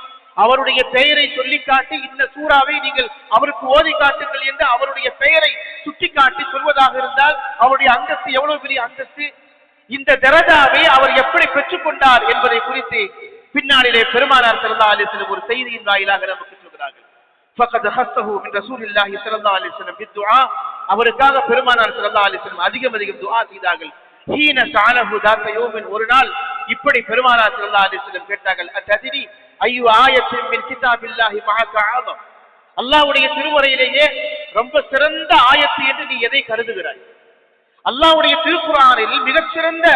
அவருடைய பெயரை சொல்லி காட்டி இந்த சூறாவை நீங்கள் அவருக்கு ஓதி காட்டுங்கள் என்று அவருடைய பெயரை சுட்டி காட்டி சொல்வதாக இருந்தால் அவருடைய அந்தஸ்து எவ்வளவு பெரிய அந்தஸ்து! இந்த தரஜாவை அவர் எப்படி பெற்றுக்கொண்டார் என்பதை குறித்து பின்னாளிலே பெருமானார் ஸல்லல்லாஹு அலைஹி வஸல்லம் ஒரு செய்தியின் வாயிலாக நமக்கு சொல்கிறார்கள். ஃபகத் ஹஸ்ஸஹு மின் ரசூலில்லாஹி ஸல்லல்லாஹு அலைஹி வஸல்லம் பிதுஆ, அவருக்காக பெருமானார் ஸல்லல்லாஹு அலைஹி வஸல்லம் அதிகம் துஆ செய்தார்கள். ஹீன ஸஅலஹு தாத யௌமின், ஒரு நாள் இப்படி பெருமானார் ஸல்லல்லாஹு அலைஹி வஸல்லம் கேட்டார்கள், அதரி ஐயு ஆயத்தின் மின் கிதாபில்லாஹி மஅக ஆதம், அல்லாஹ்வுடைய திருமறையிலேயே ரொம்ப சிறந்த ஆயத்து என்று நீ எதை கருதுகிறாய்? அல்லாஹ்வுடைய திருக்குர்ஆனில் மிகச்சிறந்த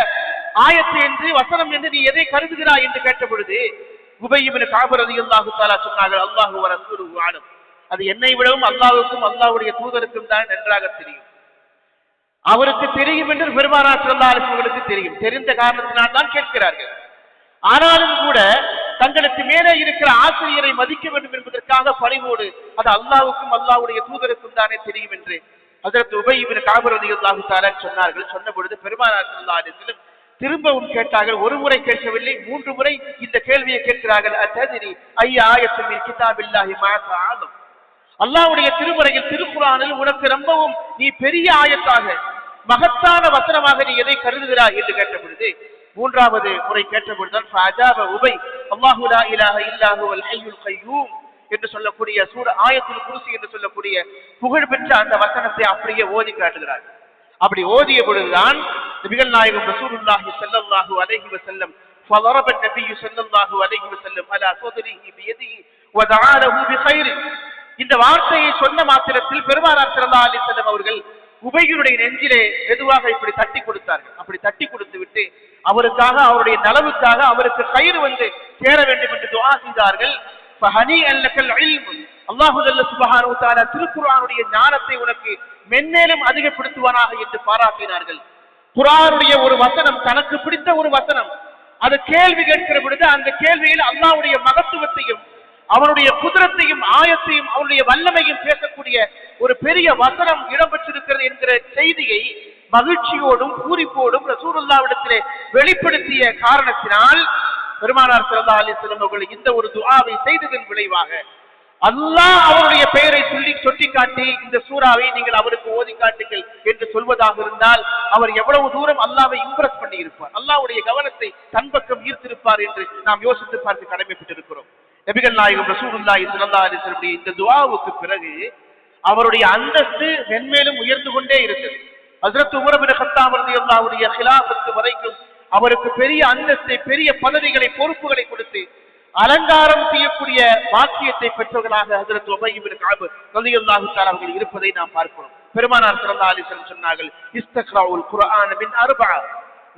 ஆயத்து என்று வசனம் என்று நீ எதை கருதுகிறாய் என்று கேட்ட பொழுது உபை இப்னு கஅப் ரலியல்லாஹு தஆலா சொன்னார்கள், அல்லாஹு வ ரசூலுஹு அலம், அது என்னை விடவும் அல்லாஹ்வுக்கும் அல்லாஹ்வுடைய தூதருக்கும் தான் நன்றாக தெரியும். அவருக்கு தெரியும் என்று பெருமானார் ஸல்லல்லாஹு அலைஹி வஸல்லம் தெரியும். தெரிந்த காரணத்தினால் தான் கேட்கிறார்கள். ஆனாலும் கூட தங்களுக்கு மேலே இருக்கிற ஆசிரியரை மதிக்க வேண்டும் என்பதற்காக பணிவோடு அது அல்லாஹ்வுக்கும் அல்லாஹ்வுடைய தூதருக்கும் தானே தெரியும் என்று ஹஜ்ரத் உபை இப்னு கஅப் ரலியல்லாஹு தஆலா சொன்னார்கள். சொன்ன பொழுது பெருமானார் ஸல்லல்லாஹு அலைஹி வஸல்லம் திரும்பவும் கேட்டார்கள். ஒரு முறை கேட்கவில்லை, 3 முறை இந்த கேள்வியை கேட்கிறார்கள். அதரி ஐய ஆயத்தின் மின் கிதாபில்லாஹி மஅக ஆதம், அல்லாஹ்வுடைய திருமறையில் திருக்குர்ஆனில் உனக்கு ரொம்பவும் நீ பெரிய ஆயத்தாக மகத்தான வசனமாக நீ எதை கருதுகிறாய் என்று கேட்ட பொழுது 3வது முறை கேட்ட பொழுதுதான் ஃபஅஜாப உபை அல்லாஹு லா இலாஹ இல்லா ஹுவல் ஹய்யுல் கய்யூம் என்று சொல்லக்கூடிய சூரா ஆயத்துல் குர்சி என்று சொல்லக்கூடிய புகழ்பெற்ற அந்த வசனத்தை அப்படியே ஓதி காட்டுகிறார். அப்படி ஓதிய பொழுதுதான் நபிகள் நாயகம் ரசூலுல்லாஹி ஸல்லல்லாஹு அலைஹி வஸல்லம் فضرب النبي صلى الله عليه وسلم على صدره بيده ودعا له بخير, இந்த வார்த்தையை சொன்ன மாத்திரத்தில் பெருமானார் ஸல்லல்லாஹு அலைஹி வஸல்லம் அவர்கள் உபையுடைய நெஞ்சிலே மெதுவாக இப்படி தட்டி கொடுத்தார்கள். அப்படி தட்டி கொடுத்து விட்டு அவருக்காக அவருடைய நலவுக்காக அவருக்கு கயிறு வந்து சேர வேண்டும் என்று துஆ செய்தார்கள். ஃபஹனீஅன் லக்கல் இல்ம், அல்லாஹு ஜல்ல சுப்ஹானஹு வ தஆலா திருக்குர்ஆனுடைய ஞானத்தை உனக்கு மென்மேலும் அதிகப்படுத்துவானாக என்று பாராட்டினார்கள். குர்ஆனுடைய ஒரு வசனம், தனக்கு பிடித்த ஒரு வசனம், அது கேள்வி கேட்கிற பொழுது அந்த கேள்வியில் அல்லாஹ்வுடைய மகத்துவத்தையும் அவனுடைய குதிரத்தையும் ஆயத்தையும் அவனுடைய வல்லமையும் பேசக்கூடிய ஒரு பெரிய வசனம் இடம்பெற்றிருக்கிறது என்கிற செய்தியை மகிழ்ச்சியோடும் பூரிப்போடும் ரசூலுல்லாஹ்விடத்திலே வெளிப்படுத்திய காரணத்தினால் பெருமானார் ஸல்லல்லாஹு அலைஹி வஸல்லம் அவர்கள் இந்த ஒரு துஆவை செய்ததன் விளைவாக அல்லாஹ் அவருடைய பெயரை சொல்லி காட்டி இந்த சூறாவை நீங்கள் அவருக்கு ஓதி காட்டுங்கள் என்று சொல்வதாக இருந்தால் அவர் எவ்வளவு தூரம் அல்லாஹ்வை இம்ப்ரெஸ் பண்ணி இருப்பார், அல்லாஹ்வுடைய கவனத்தை தன் பக்கம் ஈர்த்திருப்பார் என்று நாம் யோசித்து பார்த்து கடமைப்பட்டிருக்கிறோம். நபிகள் நாயகம் ரசூலுல்லாஹி ஸல்லல்லாஹு அலைஹி வஸல்லம் இந்த துஆவுக்கு பிறகு அவருடைய அந்தஸ்து மென்மேலும் உயர்ந்து கொண்டே இருந்தது. ஹஜ்ரத் உமர் இப்னு கத்தாப் ரலியல்லாஹு அன்ஹு খিলাফத் வரைக்கும் அவருக்கு பெரிய அந்தஸ்தை, பெரிய பதவிகளை, பொறுப்புகளை கொடுத்து அலங்காரம் செய்யக்கூடிய வாக்கியத்தை பெற்றவர்களாக ஹஜ்ரத் உபை இப்னு கஅப் ரலியல்லாஹு தஆலா அவர்கள் இருப்பதை நாம் பார்க்கிறோம். பெருமானார் ஸல்லல்லாஹு அலைஹி வஸல்லம் சொன்னார்கள், இஸ்தக்ரவுல் குர்ஆன மின் அர்பஅ,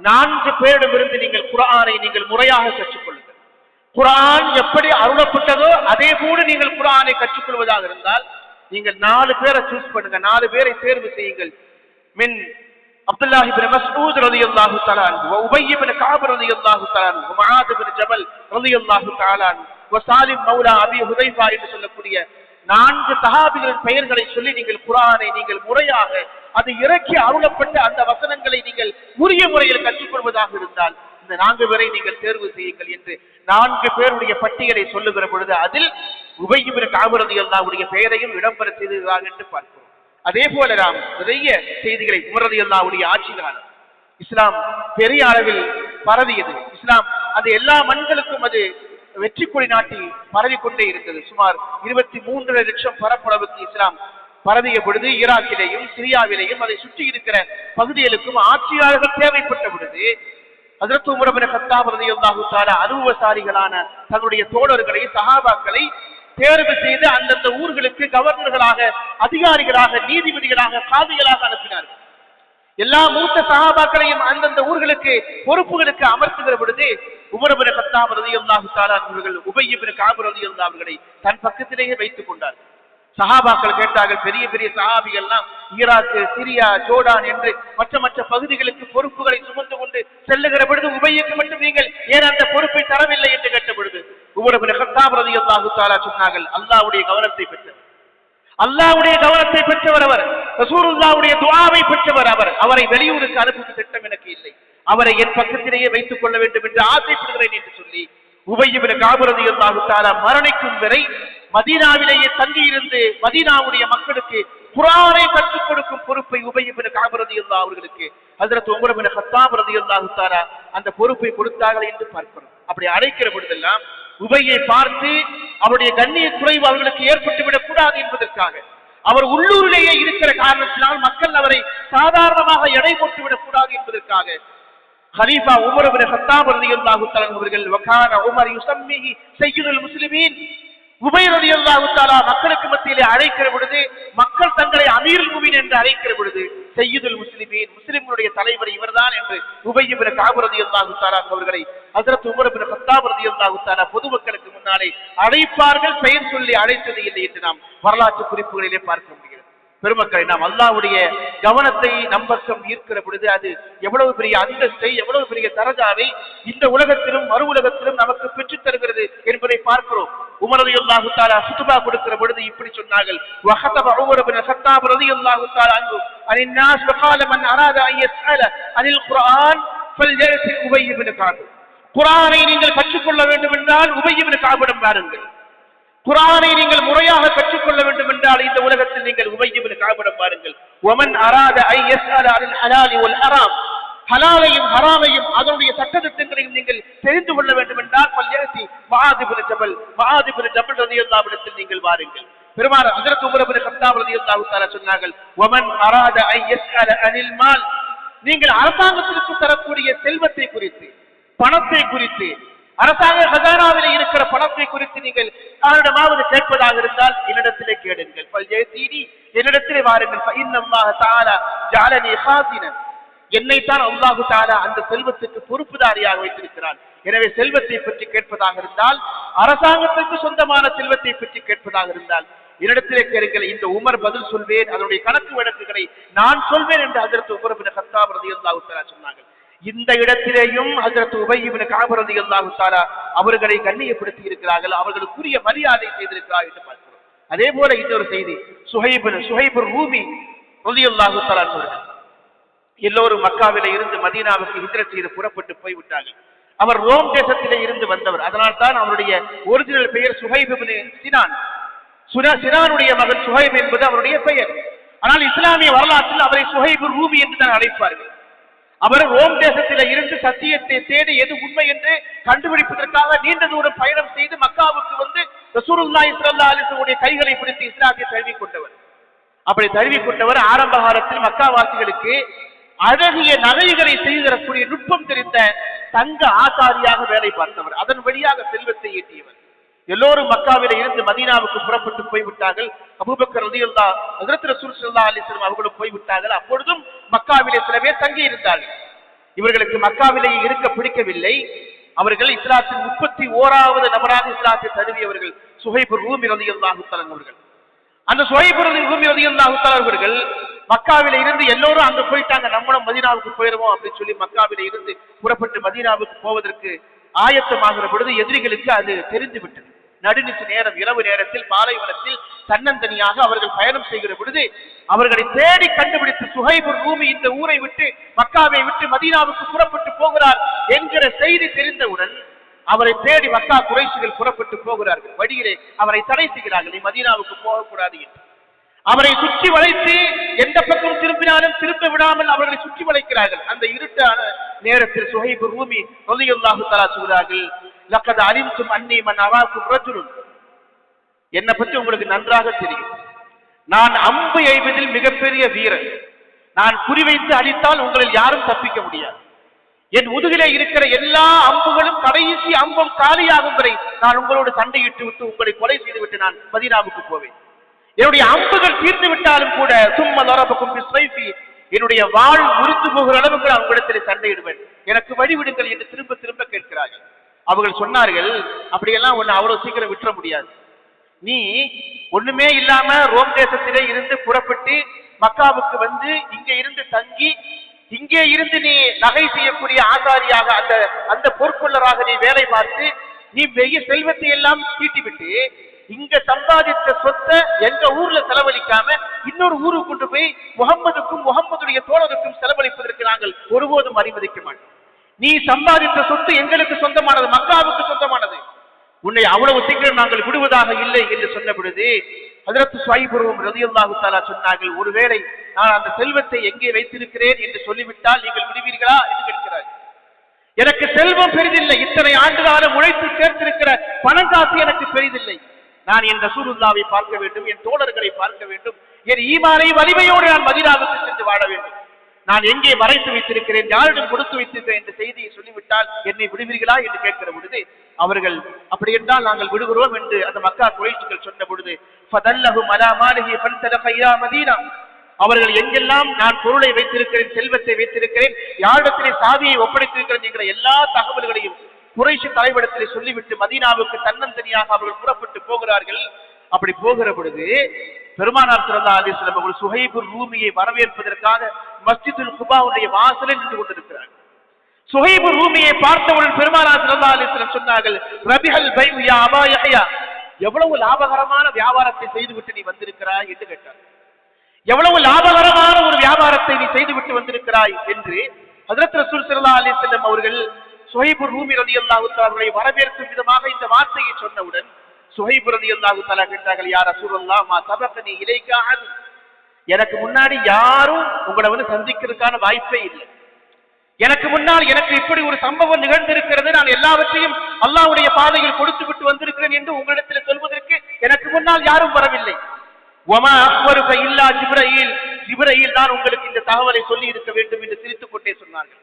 4 பேரிடமிருந்து நீங்கள் குர்ஆனை நீங்கள் முறையாக கற்றுக்கொள்ளுங்கள். குர்ஆன் எப்படி அருளப்பட்டதோ அதே போல நீங்கள் குர்ஆனை கற்றுக்கொள்வதாக இருந்தால் நீங்கள் 4 பேரை சூஸ் பண்ணுங்க, 4 பேரை தேர்வு செய்யுங்கள். மின் அப்துல்லாஹ் இப்னு மஸ்ஊத் ரலியல்லாஹு தஆலா அன்ஹு, உபை இப்னு கஅப் ரலியல்லாஹு தஆலா அன்ஹு, முஆத் இப்னு ஜபல் ரலியல்லாஹு தஆலா அன்ஹு, சாலிம் மௌலா அபி ஹுதைஃபா என்று சொல்லக்கூடிய 4 சஹாபிகளின் பெயர்களை சொல்லி நீங்கள் குர்ஆனை நீங்கள் முறையாக அது இறக்கி அருளப்பட்ட அந்த வசனங்களை நீங்கள் உரிய முறையில் கற்றுக்கொள்வதாக இருந்தால் இந்த 4 பேரை நீங்கள் தேர்வு செய்யுங்கள் என்று 4 பேருடைய பட்டியலை சொல்லுகிற பொழுது அதில் உபை இப்னு கஅப் ரலியல்லாஹு அன்ஹுடைய பெயரையும் இடம்பெற செய்திருக்கிறார்கள் என்று பார்க்கிறோம். அதே போல நாம் நிறைய செய்திகளை, உமர் ரலியல்லாஹு ஆட்சி காலம் இஸ்லாம் பெரிய அளவில் பரவியது. இஸ்லாம் அது எல்லா மண்களுக்கும் அது வெற்றி கொடி நாட்டி பரவி கொண்டே இருந்தது. சுமார் 23 லட்சம் பரப்பளவுக்கு இஸ்லாம் பரவிய பொழுது ஈராக்கிலேயும் சிரியாவிலேயும் அதை சுற்றி இருக்கிற பகுதிகளுக்கும் ஆட்சியாளர்கள் தேவைப்பட்ட பொழுது ஹஜ்ரத் உமர் இப்னு கத்தாப் ரலியல்லாஹு தஆலா அனுபவசாலிகளான தங்களுடைய தோழர்களை சஹாபாக்களை தேர்வு செய்து அந்தந்த ஊர்களுக்கு கவர்னர்களாக, அதிகாரிகளாக, நீதிபதிகளாக, காதிகளாக அனுப்பினார்கள். எல்லா மூத்த சஹாபாக்களையும் அந்தந்த ஊர்களுக்கு பொறுப்புகளுக்கு அமர்த்துகிற பொழுது உமர் இப்னு கத்தாப் ரலியல்லாஹு தஆலா அவர்கள் உபய் இப்னு கஅப் ரலியல்லாஹு அவர்களை தன் பக்கத்திலேயே வைத்துக் கொண்டார்கள். சஹாபாக்கள் கேட்டார்கள், பெரிய பெரிய சஹாபிகள்லாம் ஈராக்கு, சிரியா, ஜோர்டான் என்று மற்ற பகுதிகளுக்கு பொறுப்புகளை சுமந்து கொண்டு செல்லுகிற பொழுது உபய்யுக்கு மட்டும் நீங்கள் ஏன் அந்த பொறுப்பை தரவில்லை என்று கேட்ட பொழுது உமர் இப்னு கத்தாப் ரலியல்லாஹு தஆலா சொன்னார்கள், அல்லாஹ்வுடைய கவனத்தை பெற்றவர், அல்லாஹ்வுடைய கவனத்தை பெற்றவர் அவர், ரசூலுல்லாஹ்வுடைய துஆவை பெற்றவர் அவர். அவரை வெளியூருக்கு அனுப்பும் திட்டம் எனக்கு இல்லை, அவரை என் பக்கத்திலேயே வைத்துக் கொள்ள வேண்டும் என்று ஆசைப்படுகிறேன் என்று சொல்லி உபய் இப்னு கஅப் ரலியல்லாஹு தஆலா மரணிக்கும் வரை மதீனாவிலேயே தங்கியிருந்து மதீனாவுடைய மக்களுக்கு குர்ஆனை கற்றுக் கொடுக்கும் பொறுப்பை உபய் இப்னு கஅப் ரலியல்லாஹு அவர்களுக்கு ஹஜ்ரத் உமர் இப்னு கத்தாப் ரலியல்லாஹு தஆலா அந்த பொறுப்பை கொடுத்தார்கள் என்று பார்க்கிறோம். அப்படி அழைக்கிற பொழுதெல்லாம் உபையை பார்த்து அவருடைய கண்ணிய குறைவு அவர்களுக்கு ஏற்பட்டு விடக் கூடாது என்பதற்காக, அவர் உள்ளூரிலேயே இருக்கிற காரணத்தினால் மக்கள் அவரை சாதாரணமாக எடை போட்டு விடக் கூடாது என்பதற்காக ஹலீஃபா உமர் இப்னு கத்தாப் ரலியல்லாஹு தஆலா அவர்கள் வகான உமர் யுஸம்மிஹி சய்யிதுல் முஸ்லிமீன், உபை ரலியல்லாஹு தஆலா மக்களுக்கு மத்தியிலே அழைக்கிற பொழுது மக்கள் தங்களை அமீருல் முஃமினீன் என்று அழைக்கிற பொழுது சய்யிதுல் முஸ்லிமீன், முஸ்லிம்களுடைய தலைவர் இவர்தான் என்று உபை இப்னு கஅப் ரலியல்லாஹு தஆலா அவர்களை ஹஜ்ரத் உமர் இப்னு கத்தாப் ரலியல்லாஹு தஆலா பொதுமக்களுக்கு முன்னாலே அழைப்பார்கள், பெயர் சொல்லி அழைத்தது இல்லை என்று நாம் வரலாற்று குறிப்புகளிலே பார்க்க முடிகிறது. பெருமக்களை, நாம் அல்லாஹ்வுடைய கவனத்தை நம்பக்கம் ஈர்க்கிற பொழுது அது எவ்வளவு பெரிய அந்தஸ்தை, எவ்வளவு பெரிய தரஜாவை இந்த உலகத்திலும் மறு உலகத்திலும் நமக்கு பெற்றுத் தருகிறது என்பதை பார்க்கிறோம். உமர் ரலியல்லாஹு தஆலா குத்பா கொடுக்கிற பொழுது இப்படி சொன்னார்கள், வஹதப உமர் இப்னு கத்தாப் ரலியல்லாஹு தஆலா அன்ஹு அனின் நாஸ் வகால மன் அராத அன் யஸ்அல அனில் குர்ஆன் ஃபல்யஅதி உபய் இப்னு கஅப். குர்ஆனை நீங்கள் கற்றுக்கொள்ள வேண்டும் என்றால் உபய் இப்னு கஅபிடம் வாருங்கள். குர்ஆனை நீங்கள் முறையாக கற்றுக்கொள்ள வேண்டும் என்றால் இந்த உலகத்தில் நீங்கள் உபய் இப்னு கஅபிடம் பாருங்கள். வமன் அராத அன் யஸ்அல அனில் ஹலாலி வல் ஹராம், ஹலாலையும் ஹராமையும் அதனுடைய சட்டதிட்டங்களையும் நீங்கள் தெரிந்து கொள்ள வேண்டும் என்றால் ஃபல்யஅதி முஆத் இப்னு ஜபல், முஆத் இப்னு ஜபல் ரலியல்லாஹு அன்ஹு நீங்கள் வாருங்கள். பெருமானார் ஹஜ்ரத் உமர் இப்னு கத்தாப் ரலியல்லாஹு தஆலா சொன்னார்கள், வமன் அராத அன் யஸ்அல அனில் மால், நீங்கள் அரசாங்கத்திற்கு தரக்கூடிய செல்வத்தை குறித்து, பணத்தை குறித்து, அரசாங்க ஹஜானாவில் இருக்கிற பணத்தை குறித்து நீங்கள் யாரிடமாவது கேட்பதாக இருந்தால் என்னிடத்திலே கேளுங்கள். என்னிடத்திலே வாருங்கள். ஃபஇன்னல்லாஹ தஆலா ஜஅலனி ஹாஸினன், என்னைத்தான் அல்லாஹு தஆலா அந்த செல்வத்துக்கு பொறுப்புதாரியாக வைத்திருக்கிறான். எனவே செல்வத்தை பற்றி கேட்பதாக இருந்தால், அரசாங்கத்திற்கு சொந்தமான செல்வத்தை பற்றி கேட்பதாக இருந்தால் என்னிடத்திலே கேளுங்கள். இந்த உமர் பதில் சொல்வேன், அதனுடைய கணக்கு வழக்குகளை நான் சொல்வேன் என்று ஹஜ்ரத் உமர் இப்னு கத்தாப் ரலியல்லாஹு தஆலா சொன்னார்கள். இந்த இடத்திலேயும் ஹஜ்ரத் உபய் இப்னு கஅப் ரலியல்லாஹு தஆலா அவர்களை கண்ணியப்படுத்தி இருக்கிறார்கள், அவர்களுக்குரிய மரியாதை செய்திருக்கிறார்கள் என்று பார்க்கிறோம். அதே போல இன்னொரு செய்தி, சுஹைபுர் ரூமி ரலியல்லாஹு தஆலா அவர்கள் எல்லோரும் மக்காவிலே இருந்து மதீனாவுக்கு ஹிஜ்ரத் செய்து புறப்பட்டு போய்விட்டார்கள். அவர் ரோம் தேசத்திலே இருந்து வந்தவர், அதனால் தான் அவருடைய ஒரிஜினல் பெயர் சுஹைப் இப்னு சினான். சினானுடைய மகன் சுஹைப் என்பது அவருடைய பெயர். ஆனால் இஸ்லாமிய வரலாற்றில் அவரை சுஹைபுர் ரூமி என்று தான் அழைப்பார்கள். அவர் ரோம் தேசத்தில இருந்து சத்தியத்தை தேடி எது உண்மை என்று கண்டுபிடிப்பதற்காக நீண்ட தூரம் பயணம் செய்து மக்காவுக்கு வந்து ரசூலுல்லாஹி ஸல்லல்லாஹு அலைஹி வஸல்லம் கைகளை பிடித்து இஸ்லாத்தை தழுவிக் கொண்டவர். அப்படி தழுவிக் கொண்டவர் ஆரம்ப காலத்தில் மக்காவாசிகளுக்கு அழகிய நகைகளை செய்து தரக்கூடிய நுட்பம் தெரிந்த தங்க ஆசாரியாக வேலை பார்த்தவர். அதன் வழியாக செல்வத்தை ஈட்டியவர். எல்லோரும் மக்காவில இருந்து மதீனாவுக்கு புறப்பட்டு போய்விட்டார்கள். அபூபக்கர் ரலியல்லாஹு ஹஜ்ரத் ரசூல் ஸல்லல்லாஹு அலைஹி வஸல்லம் அவர்களும் போய்விட்டார்கள். அப்பொழுதும் மக்காவிலே சில பேர் தங்கி இருந்தார்கள். இவர்களுக்கு மக்காவிலே இருக்க பிடிக்கவில்லை. அவர்கள் இஸ்லாத்தின் 31வது நபராக இஸ்லாத்தை தழுவியவர்கள் சுஹைபுர் ரூமி ரலியல்லாஹு தஆலா அவர்கள். அந்த சுஹைபுர் ரூமி ரலியல்லாஹு தஆலா அவர்கள் மக்காவில இருந்து எல்லோரும் அங்க போயிட்டாங்க, நம்மளும் மதீனாவுக்கு போயிடுவோம் அப்படின்னு சொல்லி மக்காவில இருந்து புறப்பட்டு மதீனாவுக்கு போவதற்கு ஆயத்தமாகிற பொழுது எதிரிகளுக்கு அது தெரிந்து விட்டது. நடுநிசி நேரம், இரவு நேரத்தில் பாலைவனத்தில் தன்னந்தனியாக அவர்கள் பயணம் செய்கிற பொழுது அவர்களை தேடி கண்டுபிடித்து சுஹைபுர் ரூமி இந்த ஊரை விட்டு மக்காவை விட்டு மதீனாவுக்கு புறப்பட்டு போகிறார் என்கிற செய்தி தெரிந்தவுடன் அவரை தேடி மக்கா குறைஷிகள் புறப்பட்டு போகிறார்கள். வழியிலே அவரை தடை செய்கிறார்கள், நீ மதீனாவுக்கு போகக்கூடாது என்று. அவரை சுற்றி வளைத்து எந்த பக்கம் திரும்பினாலும் திரும்ப விடாமல் அவர்களை சுற்றி வளைக்கிறார்கள். அந்த இருட்டான நேரத்தில் சுஹைபுர் ரூமி ரலியல்லாஹு தஆலா சொல்கிறார்கள், லக்கத் அலிம்தும் அன்னி மன் அராக்கும் ரஜுலுன், என்னை பற்றி உங்களுக்கு நன்றாக தெரியும், நான் அம்பு எய்வதில் மிகப்பெரிய வீரன், நான் குறிவைத்து அடித்தால் உங்களில் யாரும் தப்பிக்க முடியாது. என் முதுகிலே இருக்கிற எல்லா அம்புகளும் கடைசி அம்பும் காலியாகும் வரை நான் உங்களோடு சண்டையிட்டு விட்டு உங்களை கொலை செய்து விட்டு நான் மதீனாவுக்கு போவேன். என்னுடைய அம்புகள் தீர்ந்து விட்டாலும் கூட சும்மா லரபக்கும் பிஸ்வைஃபி, என்னுடைய வாழ் முறித்து போகிற அளவுக்கு நான் உங்களிடத்தில் சண்டையிடுவேன், எனக்கு வழிவிடுங்கள் என்று திரும்ப திரும்ப கேட்கிறார்கள். அவர்கள் சொன்னார்கள், அப்படியெல்லாம் ஒண்ணு அவ்வளவு சீக்கிரம் விட்டுற முடியாது. நீ ஒண்ணுமே இல்லாம ரோம் தேசத்திலே இருந்து புறப்பட்டு மக்காவுக்கு வந்து இங்கே இருந்து தங்கி இங்கே இருந்து நீ நகை செய்யக்கூடிய ஆசாரியாக அந்த பொற்கொள்ளராக நீ வேலை பார்த்து நீ வெய்ய செல்வத்தை எல்லாம் தீட்டிவிட்டு இங்க சம்பாதித்த சொத்தை எங்க ஊர்ல செலவழிக்காம இன்னொரு ஊருக்கு கொண்டு போய் முகம்மதுக்கும் முகம்மதுடைய தோழருக்கும் செலவழிப்பதற்கு நாங்கள் ஒருபோதும் அனுமதிக்க மாட்டோம். நீ சம்பாதித்த சொத்து எங்களுக்கு சொந்தமானது, மக்காவுக்கு சொந்தமானது, உன்னை அவ்வளவு சீக்கிரம் நாங்கள் விடுவதாக இல்லை என்று சொன்ன பொழுது ஹஜ்ரத் ஷுஐப் ரலியல்லாஹு தஆலா சொன்னார்கள், ஒருவேளை நான் அந்த செல்வத்தை எங்கே வைத்திருக்கிறேன் என்று சொல்லிவிட்டால் நீங்கள் விடுவீர்களா என்று கேட்கிறார்கள். எனக்கு செல்வம் பெரிதில்லை, இத்தனை ஆண்டுகாலம் உழைத்து சேர்த்திருக்கிற பணம் காசு எனக்கு பெரிதில்லை. நான் என் ரசூலுல்லாவை பார்க்க வேண்டும், என் தோழர்களை பார்க்க வேண்டும், என் ஈமானை வலிமையோடு நான் மதீனாவுக்கு சென்று வாழ வேண்டும். நான் எங்கே மறைத்து வைத்திருக்கிறேன், யாரிடம் கொடுத்து வைத்திருக்கிறேன் என்ற செய்தியை சொல்லிவிட்டால் என்னை விடுவீர்களா என்று கேட்கிற பொழுது அவர்கள் அப்படி என்றால் நாங்கள் விடுகிறோம் என்று அந்த மக்கா குறைஷிகள் சொன்ன பொழுது அவர்கள் எங்கெல்லாம் நான் பொருளை வைத்திருக்கிறேன், செல்வத்தை வைத்திருக்கிறேன், யாரிடத்திலே சாவியை ஒப்படைத்திருக்கிறேன் என்கிற எல்லா தகவல்களையும் குறைஷி தலைவரிடத்திலே சொல்லிவிட்டு மதீனாவுக்கு தன்னந்தனியாக அவர்கள் புறப்பட்டு போகிறார்கள். அப்படி போகிற பொழுது பெருமானார் ஸல்லல்லாஹு அலைஹி வஸல்லம் அவர்கள் சுஹைப் ரூமியை வரவேற்பதற்காக மஸ்ஜிதுல் குபாவுடைய வாசலில் நின்று கொண்டிருக்கிறார்கள். சுஹைப் ரூமியை பார்த்தவுடன் பெருமானார் ஸல்லல்லாஹு அலைஹி வஸல்லம் சொன்னார்கள், ரபிஹல் பைஉ யா அபா யஹ்யா, எவ்வளவு லாபகரமான வியாபாரத்தை செய்துவிட்டு நீ வந்திருக்கிறாய் என்று கேட்டார். எவ்வளவு லாபகரமான ஒரு வியாபாரத்தை நீ செய்துவிட்டு வந்திருக்கிறாய் என்று ஹஜ்ரத் ரசூல் ஸல்லல்லாஹு அலைஹி வஸல்லம் அவர்கள் சுஹைப் ரூமி ரலியல்லாஹு தஆலா அவர்களை வரவேற்கும் விதமாக இந்த வார்த்தையை சொன்னவுடன் சுஹைப் ரலியல்லாஹு தஆலா கேட்டார்கள், யா ரசூலல்லாஹ் மா சபகனி இலைகா அன், எனக்கு முன்னாடி யாரும் உங்களை வந்து சந்திக்கிறதுக்கான வாய்ப்பே இல்லை. எனக்கு முன்னால் எனக்கு இப்படி ஒரு சம்பவம் நிகழ்ந்திருக்கிறது, நான் எல்லாவற்றையும் அல்லாஹ்வுடைய பாதையில் கொடுத்து விட்டு வந்திருக்கிறேன் என்று உங்களிடத்தில் சொல்வதற்கு எனக்கு முன்னால் யாரும் வரவில்லை. வமா அக்பருக இல்லா ஜிப்ரீல், ஜிப்ரீல் தான் உங்களுக்கு இந்த தகவலை சொல்லி இருக்க வேண்டும் என்று சிரித்துக் கொண்டே சொன்னார்கள்.